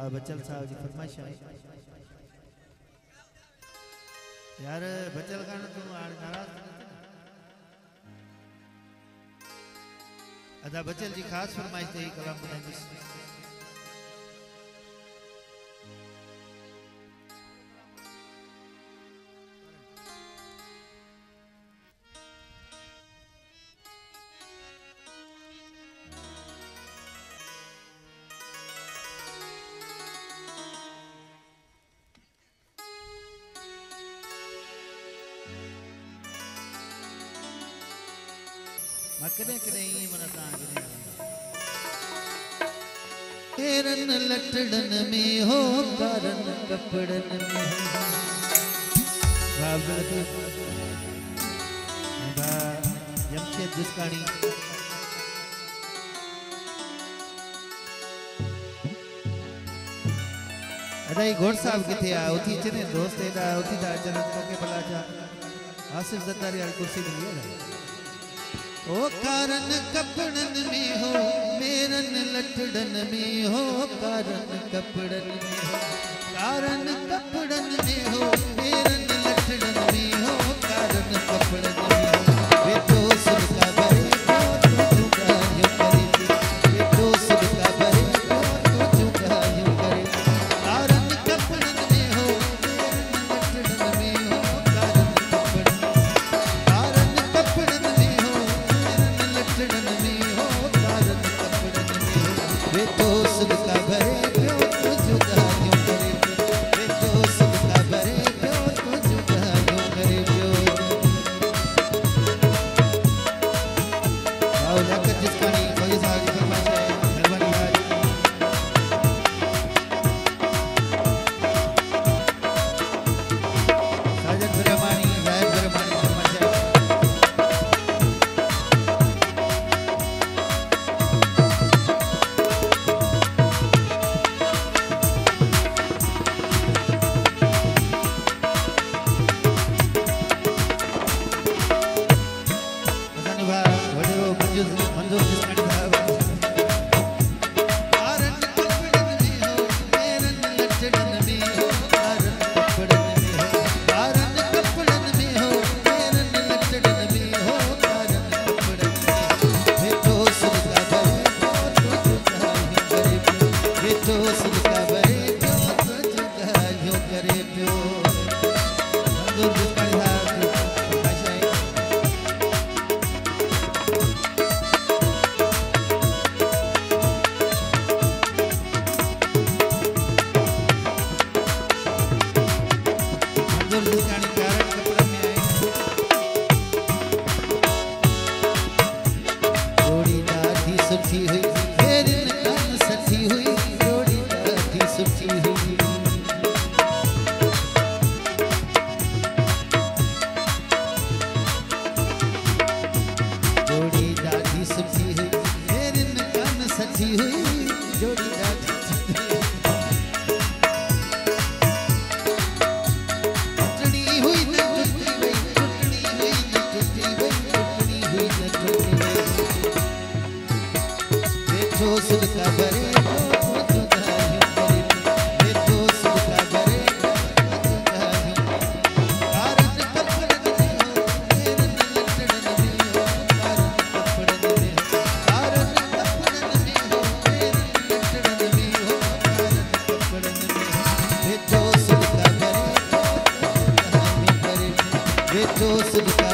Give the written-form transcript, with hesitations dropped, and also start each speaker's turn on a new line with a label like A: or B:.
A: बचल साहब जी फरमाइश है यार बचल का तू नाराज अदा बचल जी खास फरमाइश थी कलाम ॿुधाईंदुसि कदे कदे मन तेरन लटड़न में हो कारण कपड़न में जमशेद जिसकानी अदाई घोड़ साहब किथे आ उठी चने दोस्त एदा उठी दा चरण के भला जा आसिफ जत्तारी वाली कुर्सी मिली है ओ कारण कपड़न में हो मेरन लटड़न में हो कारण कपड़न में हो कारण कपड़न में हो मेरन लटड़न में हो कारण कपड़न में हो वे तो सुरका भरे तो चुका यूं करे वे तो सुरका भरे तो चुका यूं करे कारण कपड़न में हो मेरन लटड़न में हो कारण कपड़न में हो लटड़न में हो कारण कपड़न में हो वे तो सुरका भरे क्यों तो जुदा यूं करे वे तो सुरका भरे क्यों तो जुदा यूं करे आओ लकत जिसकानी कोई साहब की फरमाइश है मेहरबानी भाई साजन रहमानी जाहिद रहमानी फरमाइश है मंजूर जिसकानी साहब कारण कपड़न में हो मेरन लटड़न में हो कारण कपड़न में हो कारण कपड़न में हो मेरन लटड़न में हो कारण कपड़न में वे तो सुरका भरे तो जुदा यूं करे वे तो सुरका भरे तो जुदा यूं करे मंजूर जिसकानी साहब सुठी हुई मेरी कान सठी हुई जोड़ी दादी सुठी हुई जोड़ी दादी सुठी हुई मेरी कान सठी हुई जोड़ी दादी टुटनी हुई न टुटी गई टुटनी हुई न टुटी गई टुटनी हुई न टुटी गई तो सुरका भरे तो जुदा यूं करे वे तो सुरका भरे तो जुदा यूं कारण कपड़न में हो मेरन लटड़न में हो कारण कपड़न में हो कारण कपड़न में हो मेरन लटड़न में हो कारण कपड़न में हो वे तो सुरका भरे तो जुदा यूं करे वे तो सुरका